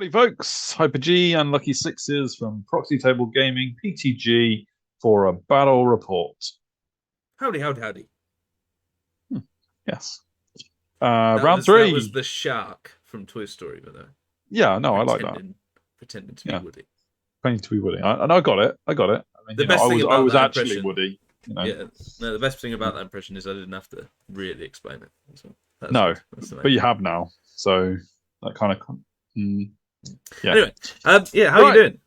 Howdy, folks. Hyper G and Lucky Sixes from Proxy Table Gaming, PTG, for a battle report. Howdy, howdy, howdy. Yes. That round was, three. That was the shark from Toy Story, but yeah, no, I like that. Pretending to be Woody. Pretending to be Woody. And I got it. I mean, the best thing about I was that actually impression, Woody. Yeah. No, the best thing about that impression is I didn't have to really explain it. So but you have now. So that kind of. Yeah. Anyway, how are you doing?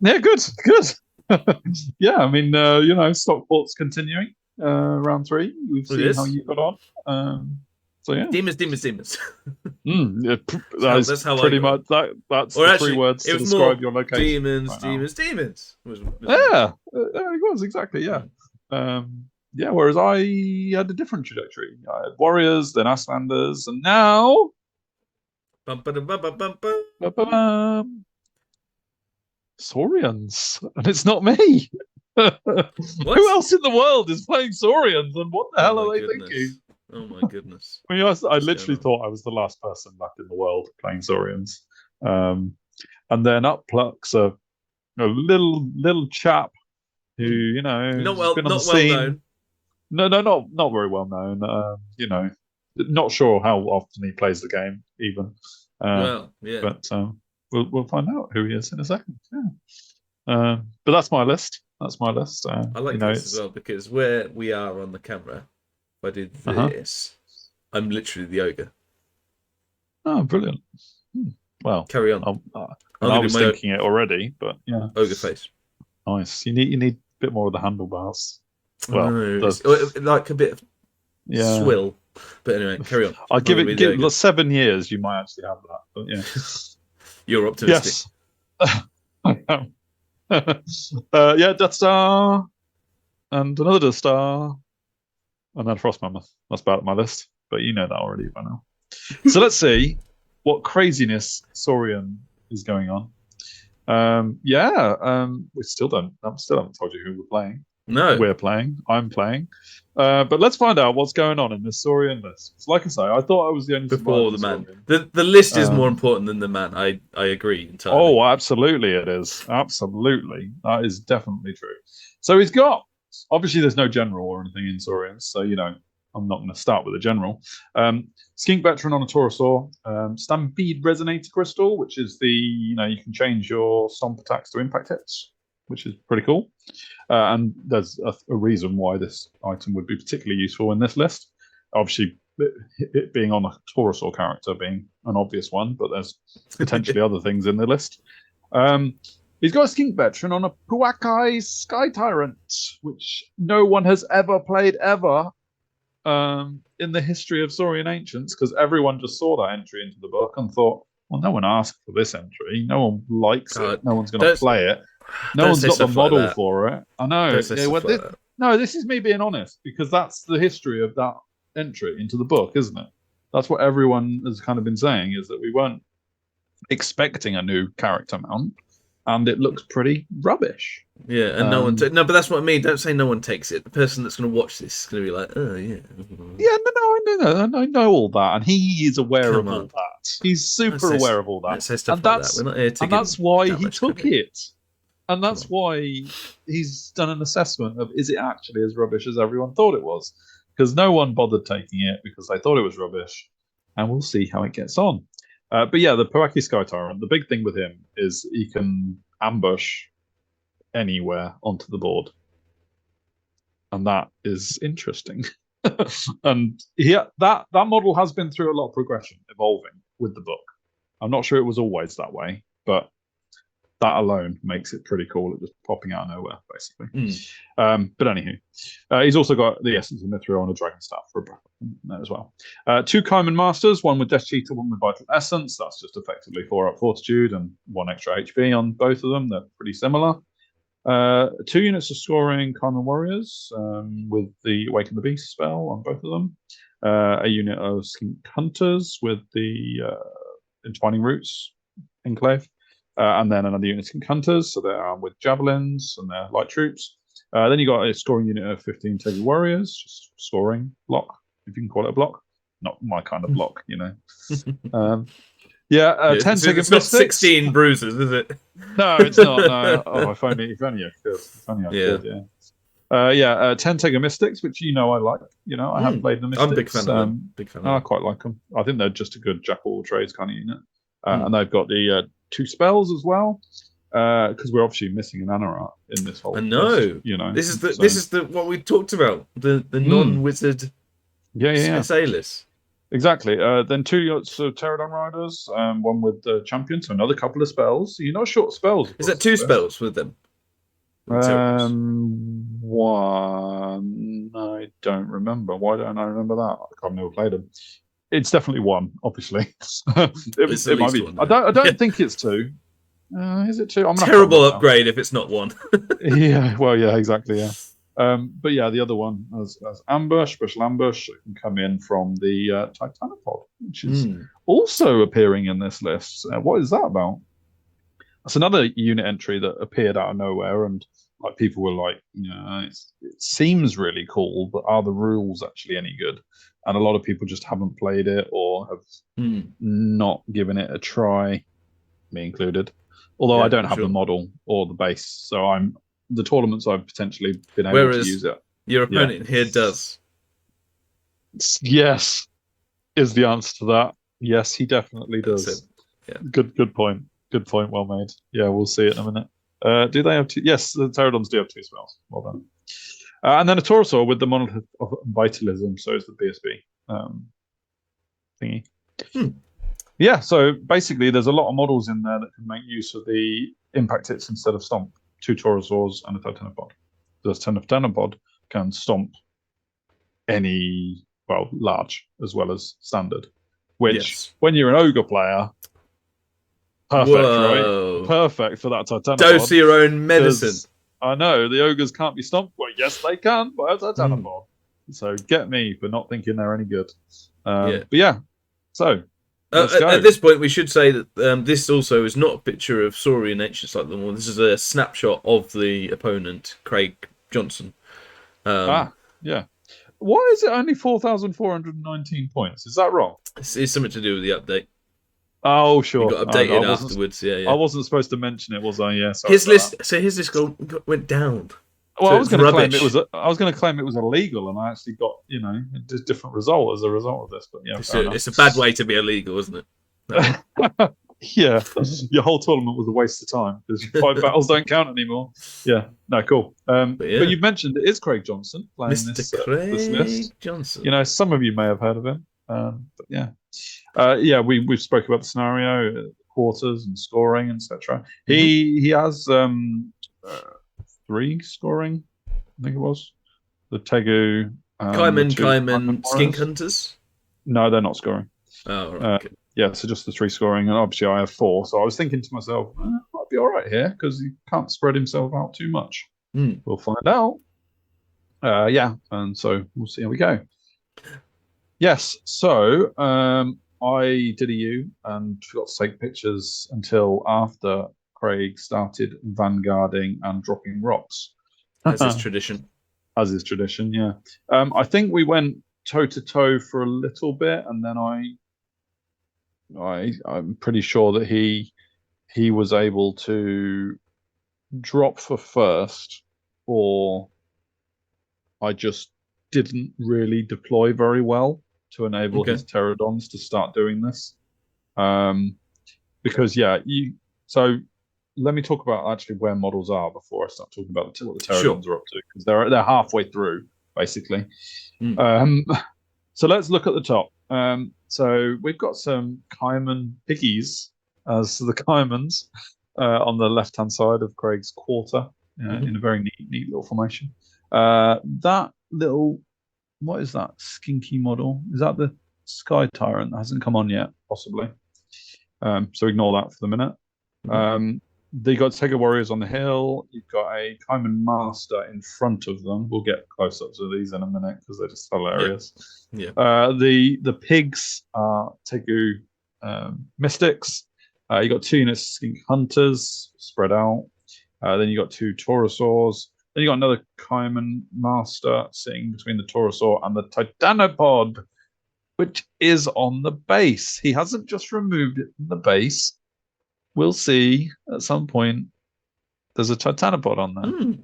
Yeah, good. Yeah, I mean, Stockport's continuing. Round three. We've seen how you got on. So yeah. Demons. Yeah, that's how pretty much that's the actually, 3 words to describe your location. Demons. Yeah, it was exactly. Yeah. Yeah. Whereas I had a different trajectory. I had warriors, then Aslanders, and now. Saurians, and it's not me. Who else in the world is playing Saurians, and what the hell are they thinking? Oh my goodness! I literally thought I was the last person left in the world playing Saurians, and then up plucks a little chap who not been on the well scene. Known. No, not very well known. Not sure how often he plays the game even. Well, yeah, but we'll find out who he is in a second. Yeah. But that's my list. I like this as well because where we are on the camera, if I did this, I'm literally the ogre. Oh, brilliant! Well, carry on. I was thinking it already, but yeah, ogre face. Nice. You need a bit more of the handlebars. Well, like a bit of swill. But anyway, carry on. I'll give it 7 years. You might actually have that, but yeah. You're optimistic. Yes. I am. Death Star, and another Death Star, and then Frost Mammoth. That's about my list, but you know that already by now. So let's see what craziness Saurian is going on. We still haven't told you who we're playing. No, we're playing. I'm playing. But let's find out what's going on in this Saurian list. So like I say, I thought I was the only before the man. The list is more important than the man. I agree entirely. Oh, absolutely, it is. Absolutely, that is definitely true. So he's got. Obviously, there's no general or anything in Saurians, so I'm not going to start with a general. Skink Veteran on a Taurosaur, Stampede Resonator Crystal, which is the you can change your stomp attacks to impact hits, which is pretty cool. And there's a reason why this item would be particularly useful in this list. Obviously, it being on a Taurosaur character being an obvious one, but there's potentially other things in the list. He's got a Skink Veteran on a Puakai Sky Tyrant, which no one has ever played ever in the history of Saurian Ancients, because everyone just saw that entry into the book and thought, well, no one asked for this entry. No one likes it. No one's going to play it. No one's got the model for it. I know. No, this is me being honest, because that's the history of that entry into the book, isn't it? That's what everyone has kind of been saying, is that we weren't expecting a new character mount, and it looks pretty rubbish. Yeah, and no one. No, but that's what I mean. Don't say no one takes it. The person that's going to watch this is going to be like, oh yeah. Yeah, no, I know all that, and he is aware of all that. He's super aware of all that, and that's We're not here to and that's why he took it. And that's why he's done an assessment of, is it actually as rubbish as everyone thought it was? Because no one bothered taking it because they thought it was rubbish. And we'll see how it gets on. But yeah, the Puaki Sky Tyrant, the big thing with him is he can ambush anywhere onto the board. And that is interesting. And that model has been through a lot of progression, evolving with the book. I'm not sure it was always that way, but that alone makes it pretty cool. It just popping out of nowhere, basically. But anywho, he's also got the Essence of Mithril and a Dragon Staff for a there as well. 2 Kaiman Masters, one with Death Cheetah, one with Vital Essence. That's just effectively 4 up Fortitude and 1 extra HP on both of them. They're pretty similar. 2 units of scoring Kaiman Warriors with the Awaken the Beast spell on both of them. A unit of Skink Hunters with the Entwining Roots Enclave. And then another unit of Skink Hunters, so they're armed with javelins and they're light troops. Then you got a scoring unit of 15 Teddy Warriors, just scoring block, if you can call it a block. Not my kind of block, Yeah, 10 it's Ticket not Mystics. 16 bruises, is it? No, it's not. No. Oh, if only I could. If only I Yeah. could. Yeah. 10 Ticket Mystics, which I like. I have played the Mystics. I'm a big fan of them. Big fan of I them. quite like them. I think they're just a good jack of all trades kind of unit. And they've got the 2 spells as well. Because we're obviously missing an Anarat in this whole. I know. List, this is the what we talked about. The non-wizard. Yeah. SA list. Exactly. Then 2 yachts of Pterodon Riders, one with the champion, so another couple of spells. So you're not short spells. Is that 2 spells with them? One. I don't remember. Why don't I remember that? I've never played them. It's definitely 1, obviously. it might be. One, I don't think it's 2. Is it 2? I'm terrible upgrade if it's not 1. Yeah. Well, yeah, exactly. Yeah. But yeah, the other one as ambush, special ambush, it can come in from the Titanopod, which is also appearing in this list. What is that about? That's another unit entry that appeared out of nowhere, and like people were like, it seems really cool, but are the rules actually any good? And a lot of people just haven't played it or have not given it a try, me included. Although I don't have the model or the base, so the tournaments I've potentially been able to use it. Your opponent here does. Yes, is the answer to that. Yes, he definitely does. Yeah. Good point. Good point. Well made. Yeah, we'll see it in a minute. Do they have 2? Yes, the Pterodons do have 2 spells. Well done. And then a Taurosaur with the Monolith of Vitalism, so it's the BSB thingy. Yeah, so basically there's a lot of models in there that can make use of the impact hits instead of stomp. 2 Taurosaurs and a Titanopod. The Titanopod can stomp any, large as well as standard. Which, when you're an Ogre player, perfect, right? Perfect for that Titanopod. Dose your own medicine. I know, the Ogres can't be stomped. Well, yes, they can by a Titanopod. So get me for not thinking they're any good. But yeah, so... At this point, we should say that this also is not a picture of Saurian Ancients like the one. This is a snapshot of the opponent, Craig Johnson. Yeah. Why is it only 4,419 points? Is that wrong? It's something to do with the update. Oh, sure. It got updated afterwards. Yeah. I wasn't supposed to mention it, was I? Yeah. His list. So his list went down. Well, I was going to claim it was. I was going to claim it was illegal, and I actually got a different result as a result of this. But yeah, it's a bad way to be illegal, isn't it? No. Yeah, your whole tournament was a waste of time because 5 battles don't count anymore. Yeah, no, cool. But you've mentioned it is Craig Johnson playing this list. Johnson. Some of you may have heard of him. But yeah, we've spoken about the scenario, quarters, and scoring, etc. He has 3 scoring, I think it was. The Tegu. Kaiman, Skink Hunters? No, they're not scoring. Oh, right. Okay. Yeah, so just the 3 scoring, and obviously I have 4. So I was thinking to myself, might be all right here because he can't spread himself out too much. We'll find out. And so we'll see how we go. Yes, so I did a U and forgot to take pictures until after Craig started vanguarding and dropping rocks. As is tradition. As is tradition, yeah. I think we went toe-to-toe for a little bit, and then I'm pretty sure that he was able to drop for first, or I just didn't really deploy very well to enable his Pterodons to start doing this. Because so let me talk about actually where models are before I start talking about what the Pterodons are up to, because they're halfway through basically. So let's look at the top. So we've got some Kaiman piggies as the Kaimans on the left-hand side of Craig's quarter in a very neat little formation. That little, what is that skinky model? Is that the Sky Tyrant that hasn't come on yet? Possibly. So ignore that for the minute. They got Tega Warriors on the hill. You've got a Kaiman Master in front of them. We'll get close-ups of these in a minute because they're just hilarious. Yeah. The pigs are Tegu Mystics. You got 2 units Skink Hunters spread out. Then you got 2 Taurosaurs. Then you got another Kaiman Master sitting between the Taurosaur and the Titanopod. which is on the base. He hasn't just removed it from the base. We'll see at some point. There's a Titanopod on there.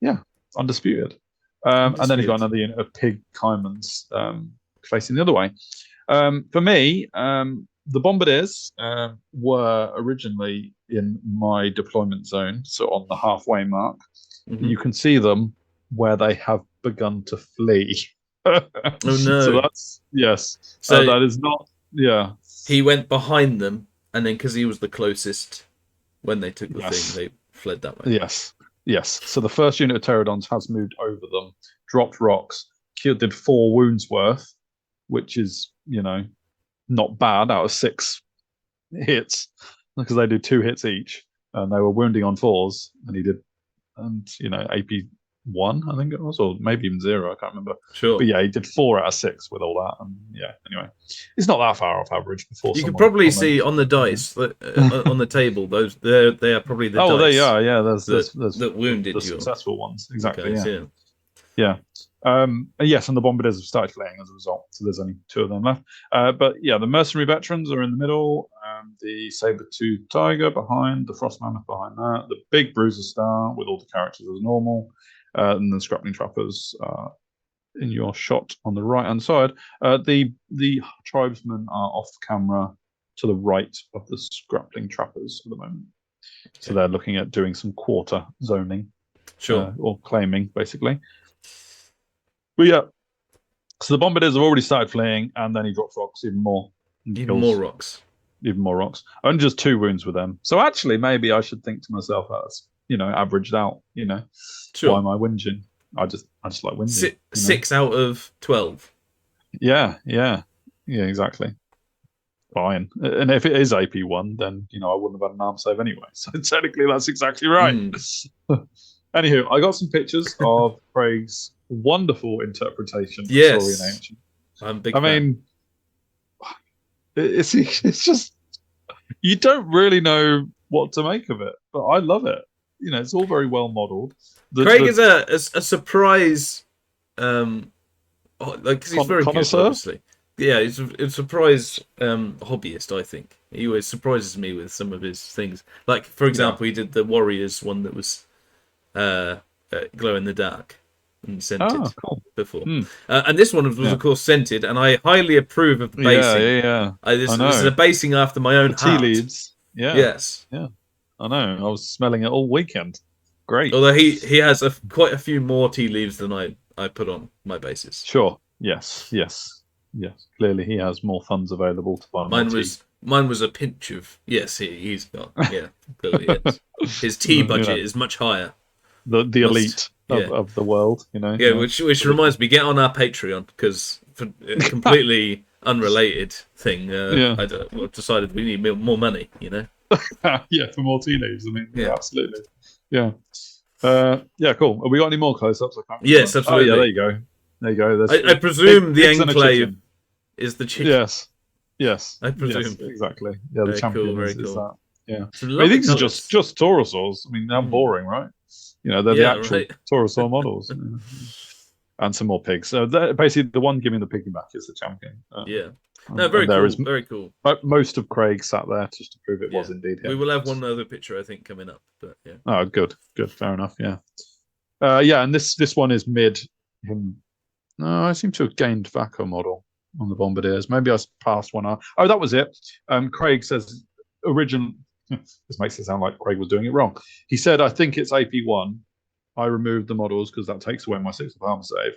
Yeah, undisputed. And then he's got another unit of pig caimans facing the other way. For me, the bombardiers were originally in my deployment zone, so on the halfway mark. You can see them where they have begun to flee. Oh no! So that's So that is not. Yeah, he went behind them, and then because he was the closest when they took the thing, they fled that way. Yes. So the first unit of pterodons has moved over them, dropped rocks, did 4 wounds worth, which is not bad out of 6 hits, because they do 2 hits each, and they were wounding on 4s, and he did, and AP1 I think it was, or maybe even 0, I can't remember. Sure. But yeah, he did 4 out of 6 with all that, and anyway, it's not that far off average. Before you can probably see on the dice on the table, those they are probably the dice. Oh, there you are. Yeah, there's that wounded the you. Successful ones, exactly. Okay, yeah. Yes, and the bombardiers have started fleeing as a result, so there's only 2 of them left. But yeah, the mercenary veterans are in the middle, the saber-tooth tiger behind, the frost mammoth behind that, the big bruiser star with all the characters as normal, and the scrappling trappers in your shot on the right hand side. The tribesmen are off camera to the right of the scrappling trappers at the moment, so they're looking at doing some quarter zoning, or claiming basically. But yeah, so the bombardiers have already started fleeing, and then he drops rocks even more. Even more rocks. Only just 2 wounds with them. So actually, maybe I should think to myself, that's averaged out. Why am I whinging? I just like whinging. 6 out of 12. Yeah, exactly. Fine. And if it is AP1, then I wouldn't have had an arm save anyway. So technically, that's exactly right. Anywho, I got some pictures of Craig's wonderful interpretation of Saurian Ancient. I'm a big fan. mean, it's just, you don't really know what to make of it, but I love it. It's all very well modelled. Craig is a surprise, because he's very good, obviously. Yeah, he's a surprise hobbyist, I think. He always surprises me with some of his things. Like, for example, he did the Warriors one that was glow in the dark and scented before. And this one was of course scented, and I highly approve of the basing. This is a basing after my own heart. Tea leaves. Yeah. Yes. Yeah. I know. I was smelling it all weekend. Great. Although he has quite a few more tea leaves than I put on my bases. Sure. Yes. Clearly he has more funds available to buy more tea. Mine was a pinch of he's got clearly yes. His tea budget is much higher. The elite of the world, Yeah, which reminds me, get on our Patreon, because for a completely unrelated thing, I've decided we need more money, Yeah, for more tea leaves. I mean, absolutely. Yeah. Cool. Have we got any more close-ups? I can't remember. Yes, absolutely. Oh, yeah, there you go. I presume the Enclave is the chicken. Yes. I presume. Yes, exactly. Yeah, the champion is that. Yeah. I think these are just Taurosaurs. I mean, how boring, right? They're the actual Taurosaur models. And some more pigs. So basically, the one giving the piggyback is the champion. Very cool. Very cool. Most of Craig sat there just to prove it was indeed him. We will have one other picture, I think, coming up. But yeah. Oh, good. Fair enough. Yeah. And this one is mid him. No, I seem to have gained Vaco model on the bombardiers. Maybe I passed one out. Oh, that was it. Craig says original. This makes it sound like Craig was doing it wrong. He said, I think it's AP1. I removed the models because that takes away my 6 of armor save.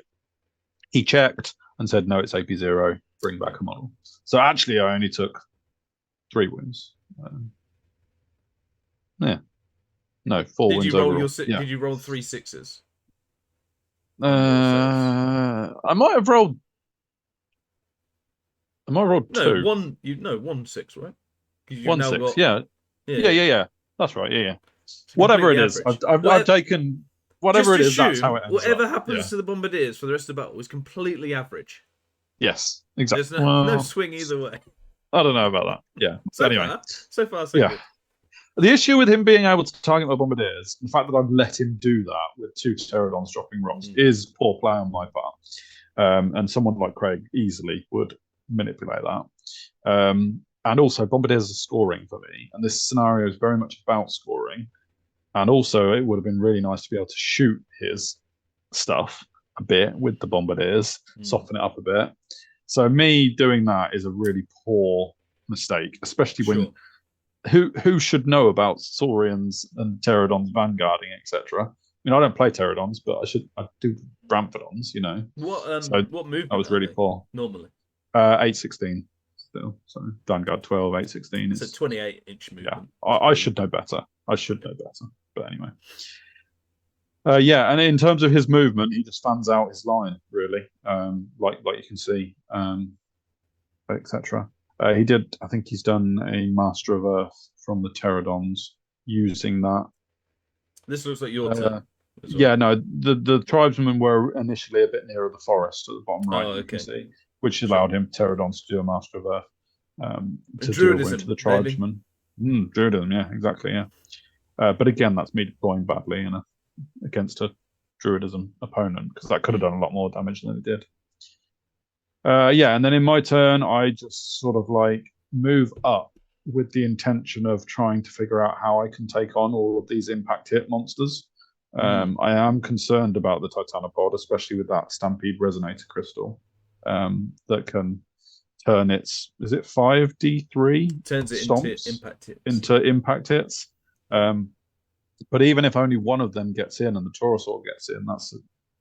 He checked and said, no, it's AP0. Bring back a model. So actually, I only took 3 wounds. No, 4 wounds overall. Did you roll 3 6s? I might have rolled. I might have rolled 2. 1 6, right? 1 6. Yeah. That's right. Yeah. Whatever it is, I've taken whatever it is. That's how it ends. Whatever happens to the bombardiers for the rest of the battle is completely average. Yes, exactly. There's no swing either way. I don't know about that. Yeah. So far, so good. The issue with him being able to target my bombardiers, the fact that I've let him do that with 2 pterodons dropping rocks, is poor play on my part. And someone like Craig easily would manipulate that. And also, Bombardiers are scoring for me, and this scenario is very much about scoring. And also, it would have been really nice to be able to shoot his stuff a bit with the Bombardiers, soften it up a bit. So me doing that is a really poor mistake, especially when who should know about Saurians and Pterodons vanguarding, etc. I mean, I don't play Pterodons, but I do Bramphodons, you know. What movement? I was really poor. Normally, 816 still. So Vanguard 12, 816. It's a 28-inch movement. Yeah, I should know better. I should know better. But anyway. Yeah, and in terms of his movement, he just fans out his line, really. Like you can see, etc. I think he's done a Master of Earth from the Pterodons using that. This looks like your turn. Yeah, no, the tribesmen were initially a bit nearer the forest at the bottom right, you can see, which allowed him, Pterodons, to do a Master of Earth to deal into the tribesmen. Druidism, yeah, exactly, yeah. But again, that's me deploying badly against a Druidism opponent, because that could have done a lot more damage than it did. Yeah, and then in my turn, I just sort of like move up with the intention of trying to figure out how I can take on all of these impact hit monsters. I am concerned about the Titanopod, especially with that Stampede Resonator Crystal that can turn its, is it 5d3? Turns it into impact hits. Into impact hits. But even if only one of them gets in and the Taurosaur gets in, that's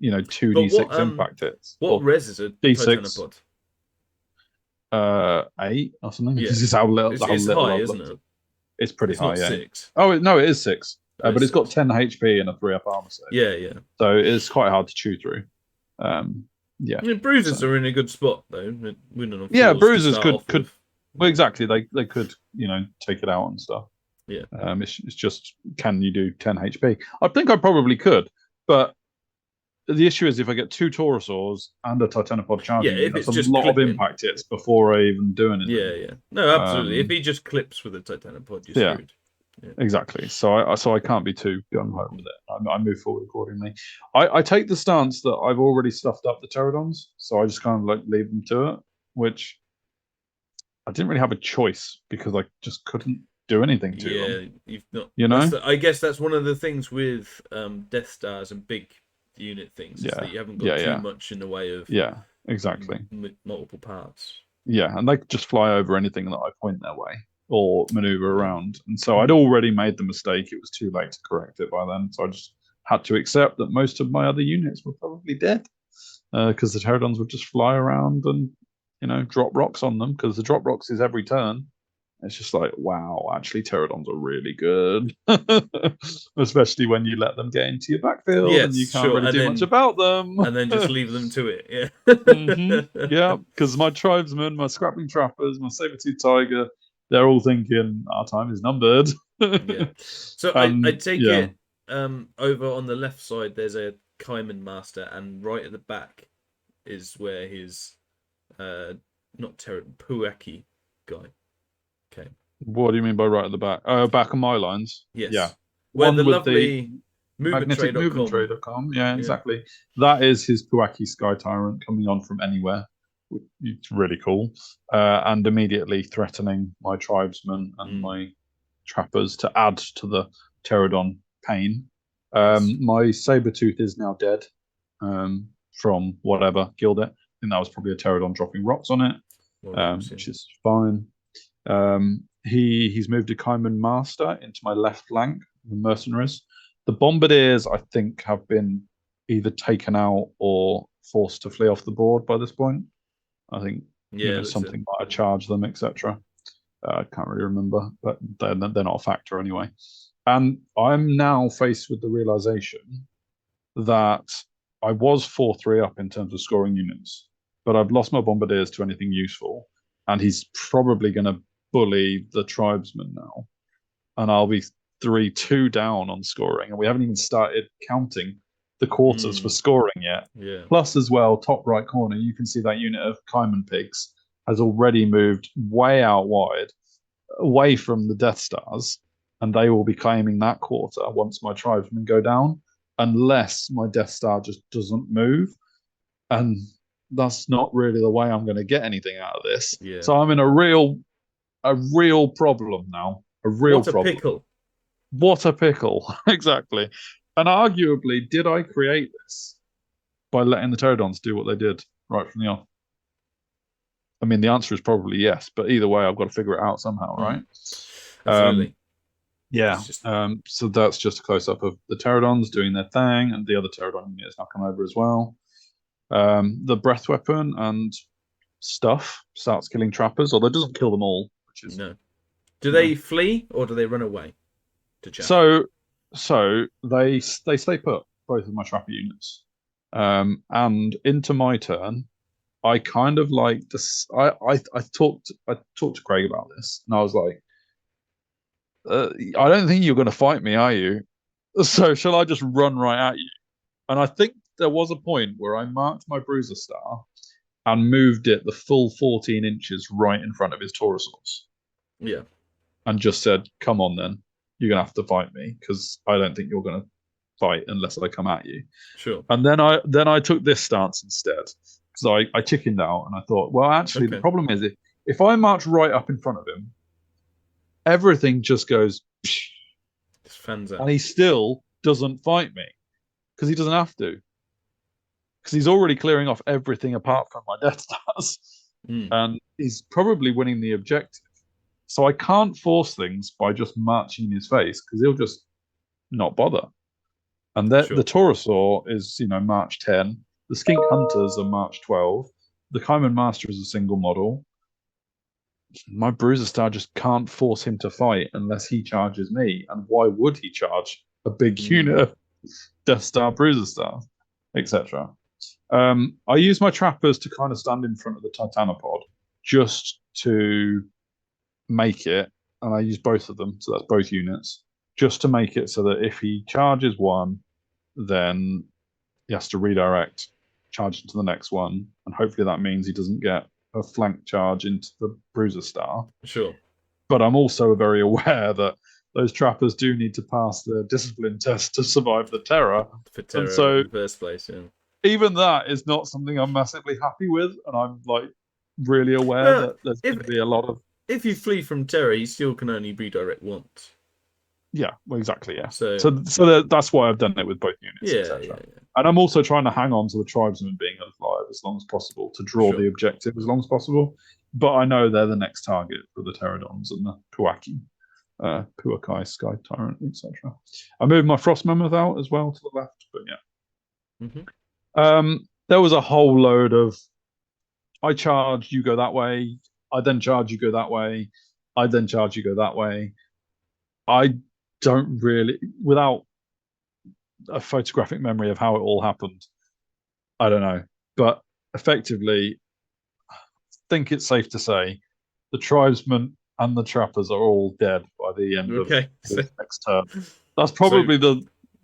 2d6 impact hits. What res is a D6? Titanopod? 8 or something. Yeah. This is how little. It's high, isn't it? It's pretty high. Yeah. 6. Oh no, it is 6. But it's got 10 HP and a 3-up armor save. Yeah. So it's quite hard to chew through. Yeah. I mean, bruisers are in a good spot though. Yeah, bruisers could. Well, exactly. They could take it out and stuff. Yeah. It's just, can you do 10 HP? I think I probably could, but the issue is if I get 2 Taurosaurs and a Titanopod charging, that's a lot of impact hits before I even do anything. Yeah. No, absolutely. If he just clips with a Titanopod, you're screwed. Yeah. Exactly. So I can't be too gung ho with it. I move forward accordingly. I take the stance that I've already stuffed up the Pterodons, so I just kind of like leave them to it, which I didn't really have a choice because I just couldn't do anything to them. You've not. I guess that's one of the things with Death Stars and big unit things. Is that you haven't got too much in the way of exactly multiple parts. Yeah, and they just fly over anything that I point their way or maneuver around. And so I'd already made the mistake. It was too late to correct it by then. So I just had to accept that most of my other units were probably dead because the Pterodons would just fly around and drop rocks on them, because the drop rocks is every turn. It's just like, wow, actually Pterodons are really good. Especially when you let them get into your backfield and you can't really do much about them. And then just leave them to it, Yeah, because my tribesmen, my scrapping trappers, my saber-tooth tiger, they're all thinking our time is numbered. So I take it over on the left side there's a Kaiman Master, and right at the back is where his Puaki guy. Okay. What do you mean by right at the back? Back on my lines. Yes. Yeah. Where the lovely MagneticMovementTray.com. Yeah, exactly. That is his Puaki Sky Tyrant coming on from anywhere. It's really cool. And immediately threatening my tribesmen and my trappers to add to the Pterodon pain. My Sabertooth is now dead from whatever killed it. I think that was probably a Pterodon dropping rocks on it, which is fine. He's moved a Kaiman Master into my left flank, the mercenaries. The Bombardiers, I think, have been either taken out or forced to flee off the board by this point. I think something might have charged them, etc. I can't really remember, but they're not a factor anyway. And I'm now faced with the realization that I was 4-3 up in terms of scoring units, but I've lost my Bombardiers to anything useful, and he's probably going to bully the tribesmen now, and I'll be 3-2 down on scoring, and we haven't even started counting the quarters for scoring yet. Plus, as well, top right corner, you can see that unit of Kaiman pigs has already moved way out wide, away from the Death Stars, and they will be claiming that quarter once my tribesmen go down, unless my Death Star just doesn't move. And that's not really the way I'm going to get anything out of this. Yeah. So I'm in a real problem now. A real What a problem. pickle. What a pickle. Exactly. And arguably, did I create this by letting the pterodons do what they did right from the off? I mean, the answer is probably yes, but either way, I've got to figure it out somehow, right? Absolutely. Yeah. Just... So that's just a close up of the pterodons doing their thing, and the other pterodon unit has now come over as well. The breath weapon and stuff starts killing trappers, although it doesn't kill them all, which is no. Do they flee or do they run away to chaff? So they stay put, both of my trapper units. And into my turn, I kind of like this. I talked to Craig about this, and I was like, I don't think you're going to fight me, are you? So shall I just run right at you? And I think there was a point where I marked my bruiser star and moved it the full 14 inches right in front of his Taurosaurs. Yeah. And just said, come on then, you're going to have to fight me, because I don't think you're going to fight unless I come at you. Sure. And then I took this stance instead, because I chickened out and I thought, well, actually, the problem is if I march right up in front of him, everything just goes, just fans out. and he still doesn't fight me, because he doesn't have to. Because he's already clearing off everything apart from my death stars. And he's probably winning the objective. So I can't force things by just marching in his face, because he'll just not bother. And the Taurosaur is, March 10. The Skink Hunters are March 12. The Kaiman Master is a single model. My Bruiser Star just can't force him to fight unless he charges me. And why would he charge a big unit of Death Star, Bruiser Star, etc.? I use my trappers to kind of stand in front of the Titanopod just to make it, and I use both of them, so that's both units, just to make it so that if he charges one, then he has to redirect, charge into the next one, and hopefully that means he doesn't get a flank charge into the Bruiser Star. Sure. But I'm also very aware that those trappers do need to pass the discipline test to survive the Terror. For Terror in the first place, yeah. Even that is not something I'm massively happy with, and I'm like really aware that there's going to be a lot of. If you flee from Terror, you still can only redirect once. Yeah, well, exactly. Yeah. So that's why I've done it with both units, etc. Yeah. And I'm also trying to hang on to the tribesmen being alive as long as possible to draw the objective as long as possible. But I know they're the next target for the Pterodons and the Puaki, Puakai, Sky Tyrant, etc. I moved my Frost Mammoth out as well to the left, but yeah. There was a whole load of I charge, you go that way. I then charge, you go that way. I then charge, you go that way. I don't really, without a photographic memory of how it all happened, I don't know. But effectively, I think it's safe to say the tribesmen and the trappers are all dead by the end of this next turn. That's probably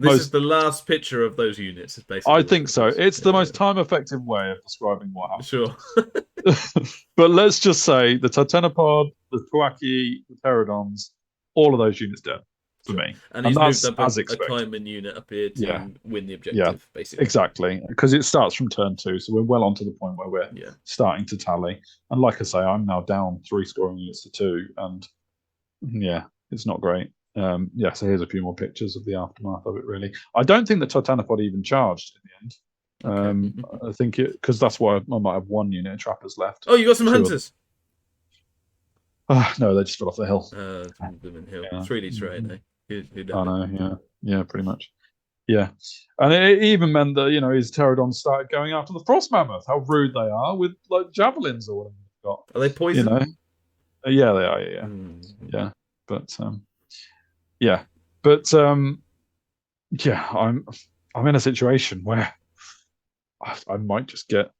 This is the last picture of those units, basically. I think so. It's the most time-effective way of describing what happened. Sure. But let's just say the Titanopod, the Puaki, the Pterodons, all of those units dead for me. And he's moved up a Kaiman unit up here to win the objective, basically. Exactly. Because it starts from turn 2, so we're well on to the point where we're starting to tally. And like I say, I'm now down 3 scoring units to 2, and it's not great. So here's a few more pictures of the aftermath of it, really. I don't think the Titanopod even charged in the end. I think because that's why I might have 1 unit of trappers left. Oh, you got some hunters? No, they just fell off the hill. Hill. 3D terrain, eh? I know, yeah, pretty much. Yeah. And it even meant that, his Pterodons started going after the Frost Mammoth. How rude they are with, like, javelins or whatever they've got. Are they poisoned? Yeah, they are, yeah. But, I'm in a situation where I might just get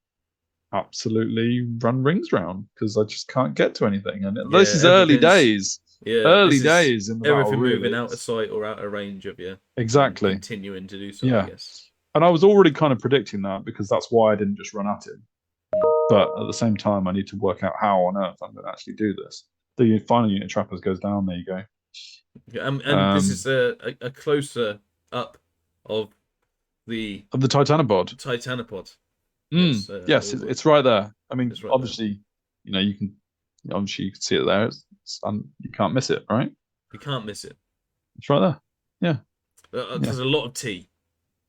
absolutely run rings round because I just can't get to anything. And this is early days. Yeah, early days in the everything battle, moving really. out of sight or out of range of you. Exactly. Continuing to do so, I guess. And I was already kind of predicting that because that's why I didn't just run at him. But at the same time, I need to work out how on earth I'm going to actually do this. The final unit trappers goes down. There you go. And this is a closer up of the Titanopod. Yes, it's right there. I mean, It's right obviously, you can see it there. You can't miss it, right? You can't miss it. It's right there. Yeah. There's a lot of tea.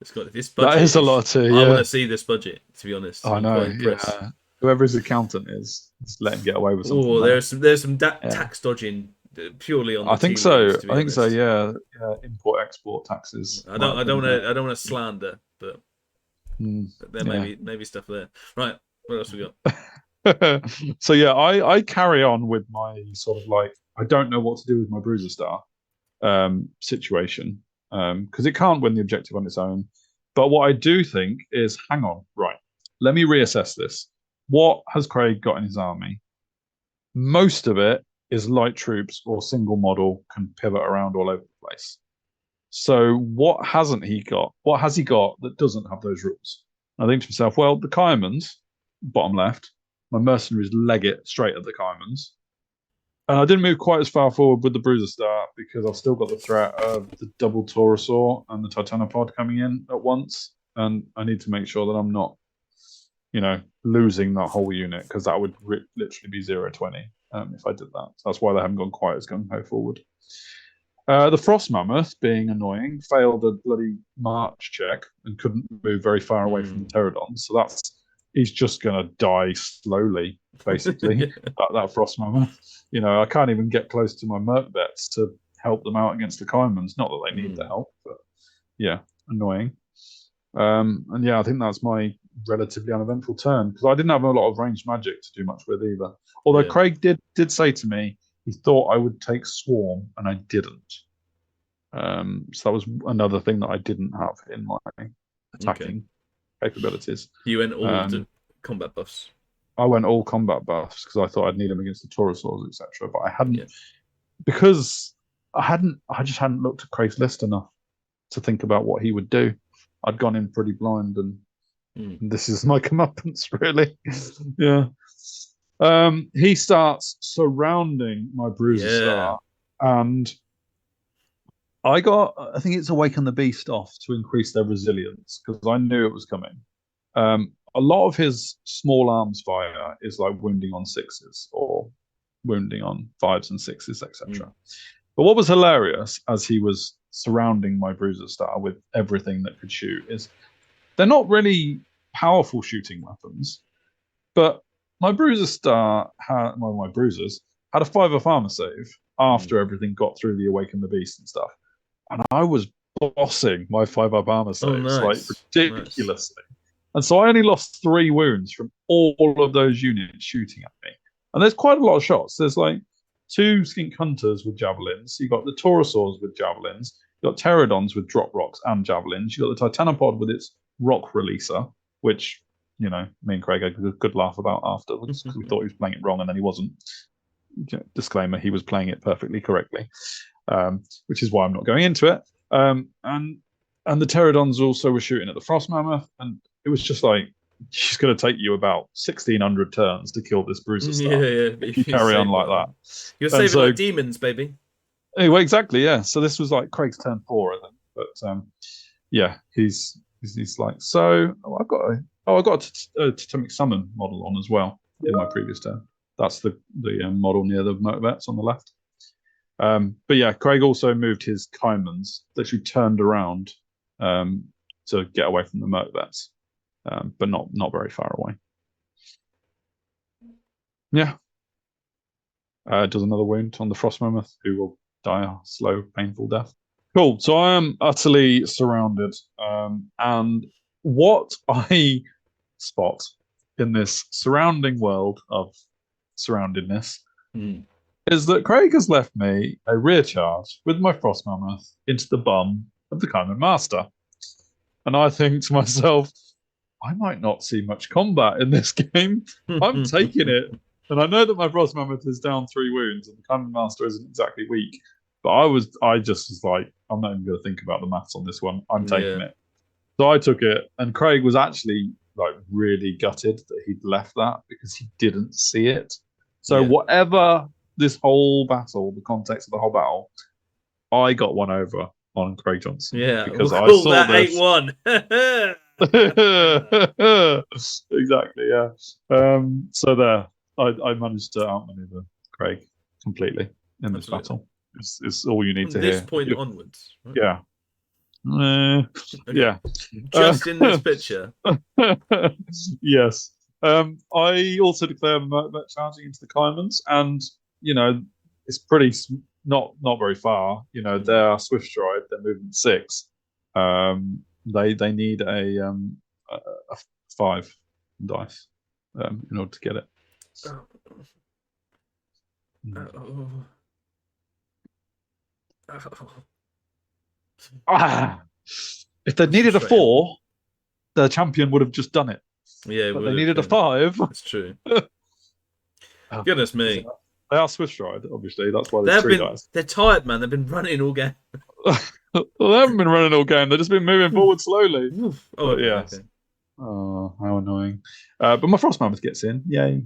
It's got this That budget is a lot too. I want Yeah. to see this budget. To be honest, I I'm know. quite impressed. Yeah. Whoever his accountant is, just let him get away with something. Oh, There. there's some Yeah. tax dodging purely on the I think tea so. leaves, to be I think so. honest. Yeah. Import export taxes. I don't want to slander, but there may be stuff there. Right, what else we got? So yeah, I carry on with my sort of like, I don't know what to do with my Bruiser Star situation, because it can't win the objective on its own. But what I do think is, hang on, right, let me reassess this. What has Craig got in his army? Most of it is light troops or single model, can pivot around all over the place. So what hasn't he got? What has he got that doesn't have those rules? I think to myself, well, the Kaimans, bottom left, my mercenaries leg it straight at the Kaimans. And I didn't move quite as far forward with the Bruiser Star because I've still got the threat of the double Taurosaur and the Titanopod coming in at once. And I need to make sure that I'm not, losing that whole unit, because that would literally be 0-20 if I did that. So that's why they haven't gone quite as gung-ho forward. The Frost Mammoth, being annoying, failed a bloody march check and couldn't move very far away from the Pterodons. So he's just going to die slowly, basically, that Frost Mammoth. I can't even get close to my Merc Vets to help them out against the Kaimans. Not that they need the help, but yeah, annoying. And yeah, I think that's my relatively uneventful turn, because I didn't have a lot of ranged magic to do much with either. Although Craig did say to me he thought I would take Swarm, and I didn't. So that was another thing that I didn't have in my attacking capabilities. You went all combat buffs. I went all combat buffs because I thought I'd need them against the Taurosaurs, etc. But I hadn't, because I just hadn't looked at Craig's list enough to think about what he would do. I'd gone in pretty blind, and this is my comeuppance, really. Yeah. He starts surrounding my Bruiser Star, and I think it's Awaken the Beast off to increase their resilience, because I knew it was coming. A lot of his small arms fire is like wounding on 6s or wounding on 5s and 6s, etc. But what was hilarious as he was surrounding my Bruiser Star with everything that could shoot is they're not really powerful shooting weapons, but my Bruiser Star my Bruisers had a 5 armor save after everything got through the Awaken the Beast and stuff. And I was bossing my 5-up armor saves like ridiculously. And so I only lost 3 wounds from all of those units shooting at me. And there's quite a lot of shots. There's like 2 Skink Hunters with javelins. You've got the Taurosaurs with javelins. You've got Pterodons with drop rocks and javelins. You've got the Titanopod with its rock releaser, which, me and Craig had a good laugh about afterwards, because we thought he was playing it wrong and then he wasn't. Disclaimer, he was playing it perfectly correctly, which is why I'm not going into it. And the Pterodons also were shooting at the Frost Mammoth, and it was just like, she's going to take you about 1,600 turns to kill this Bruiser Star. If you carry on like that. You're saving like demons, baby. Anyway, exactly, yeah. So this was like Craig's turn 4, I think. But yeah, he's like, so I've got a Totemic Summon model on as well in my previous turn. That's the model near the motor vets on the left. But yeah, Craig also moved his Kaimans, literally turned around to get away from the motor vets, but not very far away. Yeah. Does another wound on the Frost Mammoth, who will die a slow, painful death. Cool. So I am utterly surrounded. And what I spot in this surrounding world of surroundedness is that Craig has left me a rear charge with my Frost Mammoth into the bum of the Kaiman Master. And I think to myself, I might not see much combat in this game. I'm taking it. And I know that my Frost Mammoth is down 3 wounds and the Kaiman Master isn't exactly weak. But I just was like, I'm not even going to think about the maths on this one. I'm taking it. So I took it, and Craig was actually like really gutted that he'd left that, because he didn't see it. So whatever this whole battle, the context of the whole battle, I got one over on Craig Johnson. Yeah, because we'll I call saw that this. 8-1. Exactly, yeah. So there, I managed to outmaneuver Craig completely in this Absolutely. battle. It's all you need From to this hear. point onwards. Right? Yeah. Uh, Okay. yeah. Just in this picture. Yes. I also declare charging into the Caimans, and you know it's pretty not very far. You know they are swift stride. They're movement 6. They need a 5 dice in order to get it. Oh. Oh. Oh. Ah, if they That's needed a frustrating. 4, the champion would have just done it. Yeah, it But would they have needed a been. 5. That's true. Oh, Goodness because me. they are swift stride, obviously. That's why there's They've 3 been dice. they're tired, man. They've been running all game. Well, they haven't been running all game. They've just been moving forward slowly. Oof. Oh, But okay, yes. okay. Oh, how annoying. But my Frost Mammoth gets in. Yay.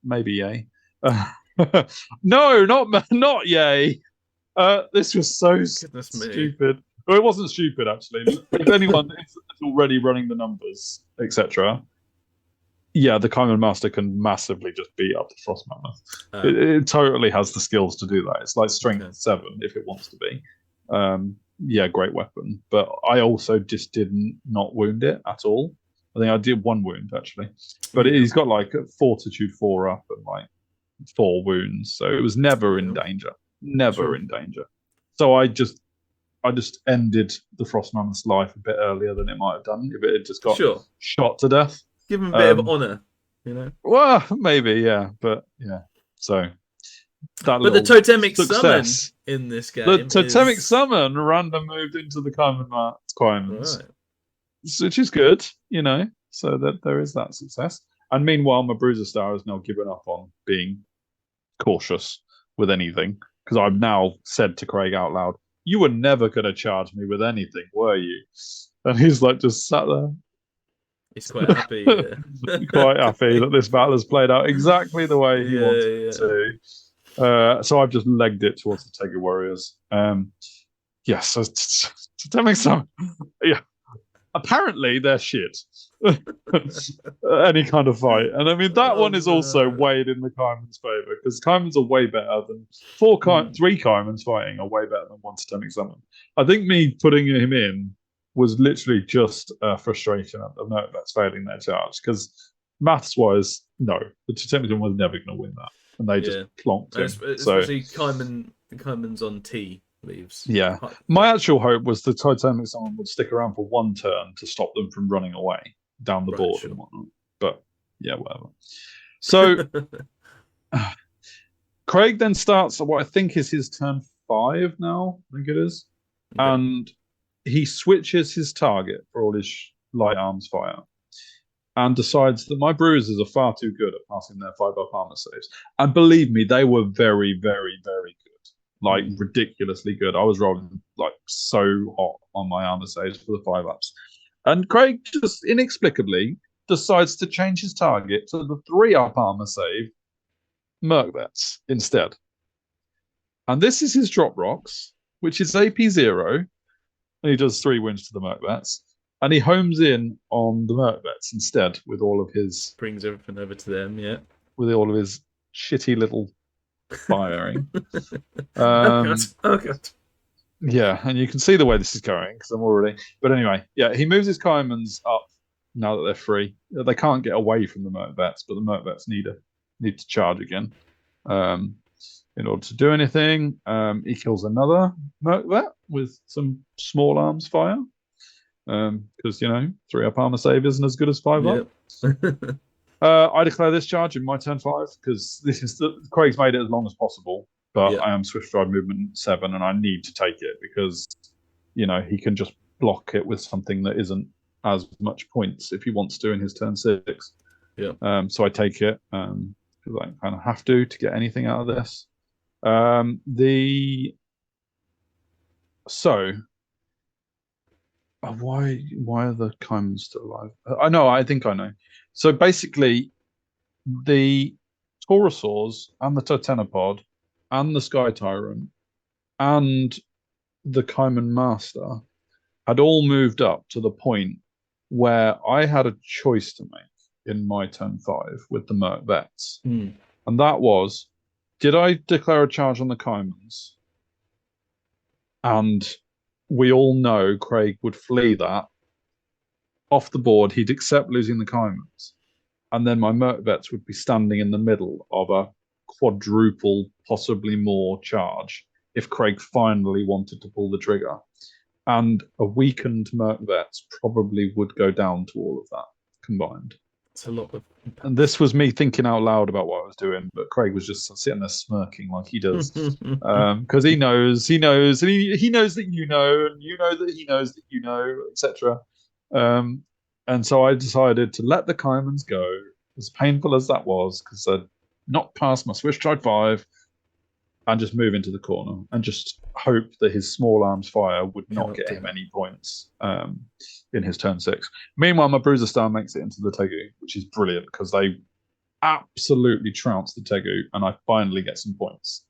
Maybe yay. No, not yay. This was so Goodness me. stupid. Well, it wasn't stupid, actually. If anyone is already running the numbers, etc., yeah, the Kaiman Master can massively just beat up the Frost Mammoth. It totally has the skills to do that. It's like strength 7 if it wants to be. Yeah, great weapon. But I also just didn't not wound it at all. I think I did 1 wound actually, but he's got like Fortitude 4 up and like 4 wounds, so it was never in danger. Never in danger. So I just ended the Frost Mammoth's life a bit earlier than it might have done if it had just got shot to death. Give him a bit of honor, you know. Well, maybe, yeah, but yeah. So that. But the totemic success summon in this game, the totemic summon, random moved into the Caimans, right, which is good, you know. So that there is that success. And meanwhile, my Bruiser Star has now given up on being cautious with anything because I've now said to Craig out loud, "You were never going to charge me with anything, were you?" And he's like just sat there. He's quite happy, yeah. Quite happy that this battle has played out exactly the way he wanted it to. So I've just legged it towards the Tega Warriors. Yes, so totemic summon. Yeah, apparently they're shit. Any kind of fight, and I mean that one is also weighed in the Kaiman's favor because Kaimans are way better than 3 Kaimans fighting are way better than 1 totemic summon. I think me putting him in was literally just frustration at the Mertbats failing their charge because maths wise, no, the totemic summon was never going to win that, and they just plonked him. Especially Kaiman's on T leaves. Yeah, my actual hope was the totemic summon would stick around for 1 turn to stop them from running away down the board and whatnot. But yeah, whatever. So Craig then starts what I think is his turn 5 now. I think it is, and he switches his target for all his light arms fire, and decides that my bruisers are far too good at passing their 5-up armor saves. And believe me, they were very, very, very good. Like ridiculously good. I was rolling like so hot on my armor saves for the 5-ups. And Craig just inexplicably decides to change his target to the 3-up armor save Merkbats instead. And this is his drop rocks, which is AP 0. And he does 3 wounds to the Merkbats. And he homes in on the Merkbats instead with all of his... Brings everything over to them, yeah. With all of his shitty little firing. Oh God. Yeah, and you can see the way this is going because I'm already. But anyway, yeah, he moves his Caimans up now that they're free. They can't get away from the Merkbats, but the Merkbats need to charge again in order to do anything. He kills another Merkbat with some small arms fire because 3-up armor save isn't as good as 5-up. Yep. I declare this charge in my turn 5 because Craig's made it as long as possible. But I am swift stride movement 7, and I need to take it because, he can just block it with something that isn't as much points if he wants to in his turn 6. Yeah. So I take it because I kind of have to get anything out of this. Why are the Caimans still alive? I think I know. So basically, the Taurosaurs and the Totenopod and the Sky Tyrant and the Kaiman Master had all moved up to the point where I had a choice to make in my turn 5 with the Merc Vets. Mm. And that was, did I declare a charge on the Caimans? And we all know Craig would flee that off the board. He'd accept losing the Caimans. And then my Merc Vets would be standing in the middle of a quadruple, possibly more charge if Craig finally wanted to pull the trigger. And a weakened Merc Vets probably would go down to all of that combined. It's a lot of impact. And this was me thinking out loud about what I was doing, but Craig was just sitting there smirking like he does, because he knows, and he knows that you know, and you know that he knows that you know, etc. And so I decided to let the Caimans go, as painful as that was, because I'd not passed my Swiss Stride 5, and just move into the corner and just hope that his small arms fire would not get him any points in his turn 6. Meanwhile, my Bruiser Star makes it into the Tegu, which is brilliant because they absolutely trounce the Tegu, and I finally get some points.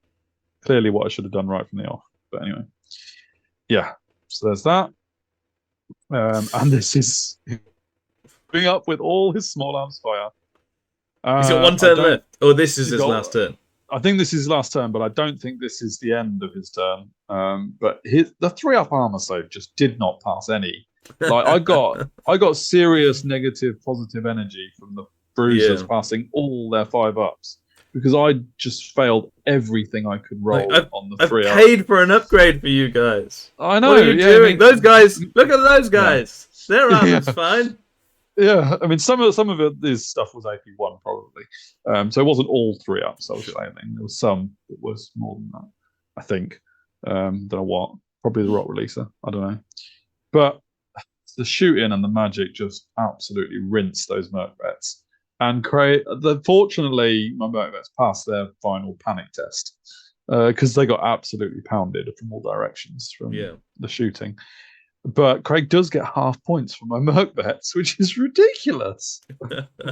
Clearly what I should have done right from the off. But anyway, yeah, so there's that. And this is putting up with all his small arms fire. He's got one turn left. Oh, this is his last turn. I think this is his last turn, but I don't think this is the end of his turn. But the 3-up armor save just did not pass any. Like I got serious negative positive energy from the bruisers passing all their 5-ups because I just failed everything I could roll on the 3-up. I paid for an upgrade for you guys. I know. What are you doing? I mean, those guys, look at those guys. Their armor's fine. Yeah, I mean, some of this stuff was AP1 probably, so it wasn't all 3-ups. I was saying there was some that was more than that. I think. Don't know what. Probably the Rock Releaser. I don't know. But the shooting and the magic just absolutely rinsed those Merc Vets. And fortunately, my Merc Vets passed their final panic test because they got absolutely pounded from all directions from the shooting. But Craig does get half points for my Merc Vets, which is ridiculous.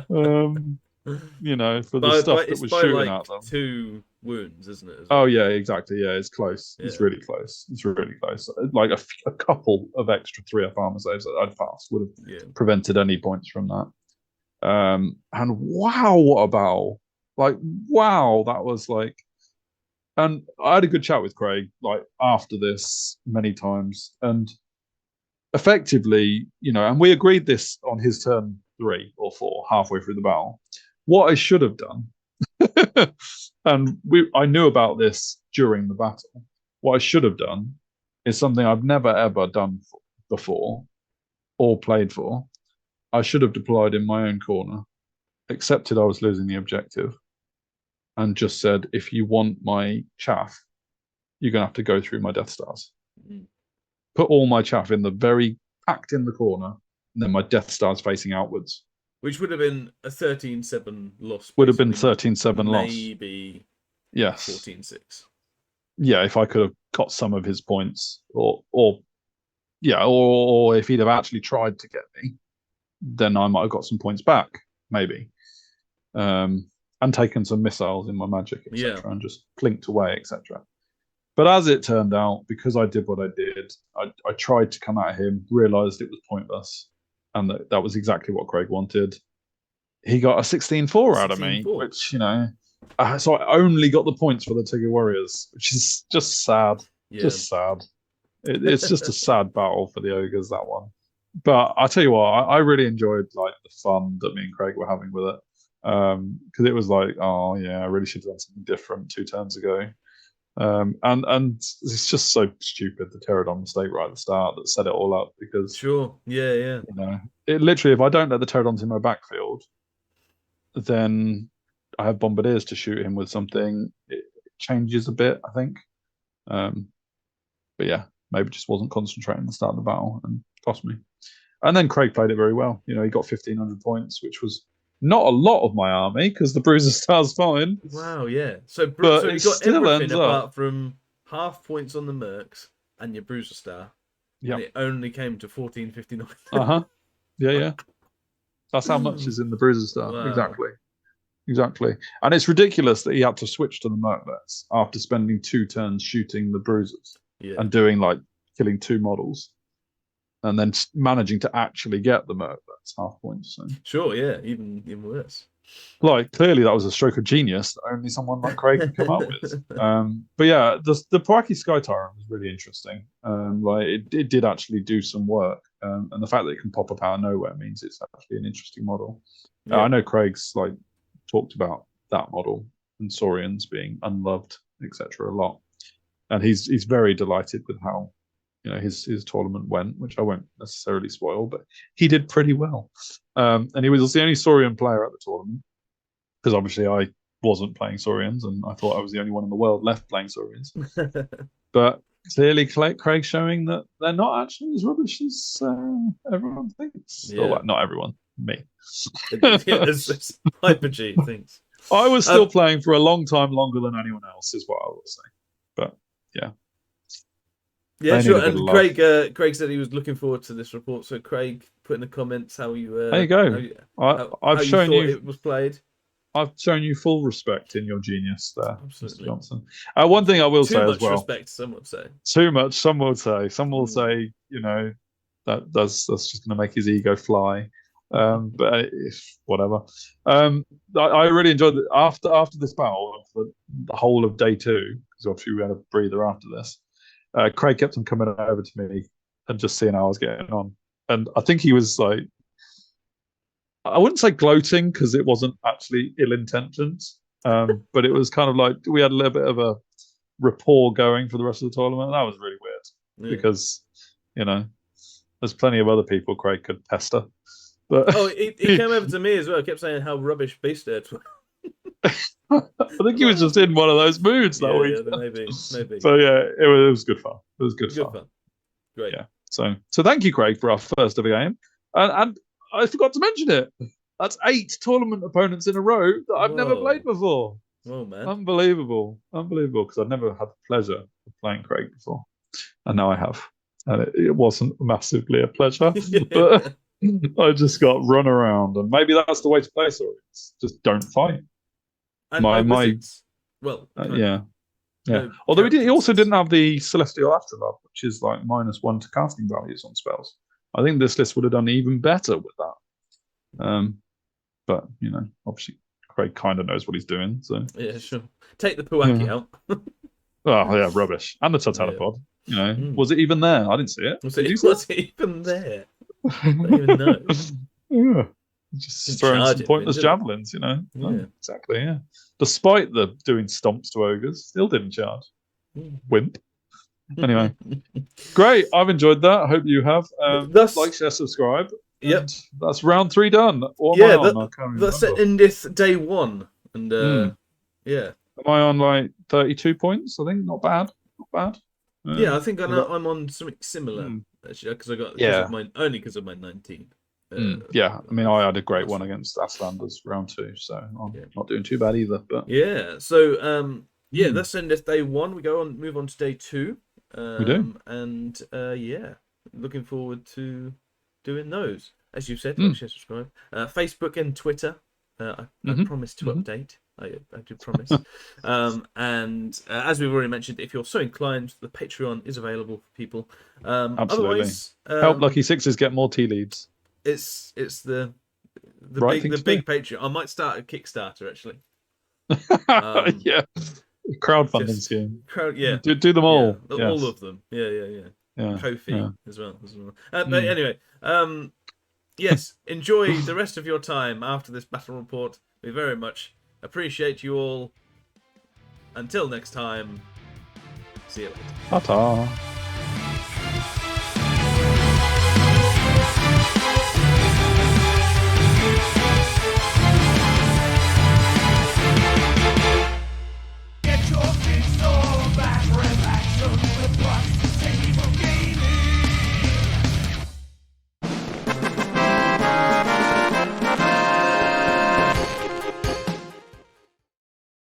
You know, for the stuff that was shooting at them. 2 wounds, isn't it? Oh yeah, exactly. Yeah, it's close. Yeah. It's really close. It's really close. Like a couple of extra 3-up armor saves that I'd passed would have prevented any points from that. And wow, what a battle! Like wow, that was like. And I had a good chat with Craig like after this many times, and effectively, you know, and we agreed this on his turn 3 or 4, halfway through the battle. What I should have done, and I knew about this during the battle. What I should have done is something I've never ever done before or played for. I should have deployed in my own corner, accepted I was losing the objective, and just said, if you want my chaff, you're going to have to go through my Death Stars. Put all my chaff in the very packed in the corner, and then my Death Stars facing outwards. Which would have been a 13-7 loss. Would have been 13-7 loss. Maybe 14-6. Yeah, if I could have got some of his points, or if he'd have actually tried to get me, then I might have got some points back, maybe. And taken some missiles in my magic, etc., and just plinked away, etc. But as it turned out, because I did what I did, I tried to come at him, realised it was pointless, and that was exactly what Craig wanted. He got a 16-4 out of me, which, you know, so I only got the points for the Tigger Warriors, which is just sad. Yeah. Just sad. It's just a sad battle for the Ogres, that one. But I'll tell you what, I really enjoyed like the fun that me and Craig were having with it. Because it was like, oh yeah, I really should have done something different 2 turns ago. And it's just so stupid, the Pterodon mistake right at the start that set it all up, because you know, it literally, if I don't let the Pterodons in my backfield, then I have Bombardiers to shoot him with something. It changes a bit, I think. But yeah, maybe just wasn't concentrating at the start of the battle and cost me. And then Craig played it very well. You know, he got 1,500 points, which was not a lot of my army because the Bruiser Star's fine. Wow, yeah. So you got everything apart from half points on the Mercs and your Bruiser Star. Yeah. And it only came to 1459. Yeah. That's how much is in the Bruiser Star. Wow. Exactly. And it's ridiculous that he had to switch to the Merclets after spending 2 turns shooting the Bruisers and doing like killing 2 models. and then managing to actually get the Merc, that's half point. So Sure, yeah, even worse. like clearly that was a stroke of genius that only someone like Craig can come up with. But yeah, the Pike Sky Tyrant was really interesting. Like it did actually do some work, and the fact that it can pop up out of nowhere means it's actually an interesting model. Yeah. I know Craig's like talked about that model and Saurians being unloved, etc. a lot, and he's very delighted with how his tournament went, which I won't necessarily spoil, but he did pretty well. And he was the only Saurian player at the tournament, because obviously I wasn't playing Saurians, and I thought I was the only one in the world left playing Saurians. But clearly, Craig's showing that they're not actually as rubbish as everyone thinks. Yeah. Well, not everyone, me. As Hyper G thinks. I was still playing for a long time, longer than anyone else, is what I will say. But yeah. Yeah, sure. And Craig said he was looking forward to this report. So Craig, put in the comments how you. There you go. I've shown you it was played. I've shown you full respect in your genius there, Absolutely. Mr. Johnson. One thing I will say as well. Too much respect, some would say. Too much, some will say. Some will say, that's just going to make his ego fly. But whatever. I really enjoyed it. After this battle, for the whole of day 2, because obviously we had a breather after this, Craig kept on coming over to me and just seeing how I was getting on. And I think he was like, I wouldn't say gloating because it wasn't actually ill-intentioned, but it was kind of like we had a little bit of a rapport going for the rest of the tournament. That was really weird because, there's plenty of other people Craig could pester. But he came over to me as well. Kept saying how rubbish Beast Earth were. I think he was just in one of those moods that week. Yeah, maybe. So yeah, it was good fun. It was good fun. Great. Yeah. So thank you, Craig, for our first ever game. And I forgot to mention it. That's 8 tournament opponents in a row that I've never played before. Oh man. Unbelievable. Because I've never had the pleasure of playing Craig before. And now I have. And it wasn't massively a pleasure. But I just got run around. And maybe that's the way to play Saurians. Just don't fight. And yeah. Although he also didn't have the Celestial Astrolabe, which is like -1 to casting values on spells. I think this list would have done even better with that. But obviously Craig kind of knows what he's doing. So yeah, sure. Take the Puaki out. Oh yeah, rubbish. And the Totalipod. Was it even there? I didn't see it. Was it even there? I don't even know. Yeah. Just throwing some pointless javelins, Yeah. Exactly, yeah. Despite the doing stomps to ogres, still didn't charge. Wimp. Anyway, great. I've enjoyed that. I hope you have. Like, share, subscribe. Yep. That's round 3 done. That's endeth day 1. And yeah. Am I on like 32 points? I think not bad. Yeah, I think I'm on something similar actually because I got only because of my 19. Yeah, I mean, I had a great one against Aslanders round 2, so I'm not doing too bad either. But yeah, so that's endeth day 1. We move on to day 2. We do, and looking forward to doing those. As you said, like, share, subscribe. Facebook and Twitter. I promise to update. I do promise. And as we've already mentioned, if you're so inclined, the Patreon is available for people. Absolutely. Otherwise, help Lucky Sixes get more tea leads. It's the big Patreon. I might start a Kickstarter actually. Yeah, crowdfunding scheme. Do them all. Yeah, all of them. Yeah. Kofi as well. But anyway, yes. Enjoy the rest of your time after this battle report. We very much appreciate you all. Until next time. See you later. Ta-ta.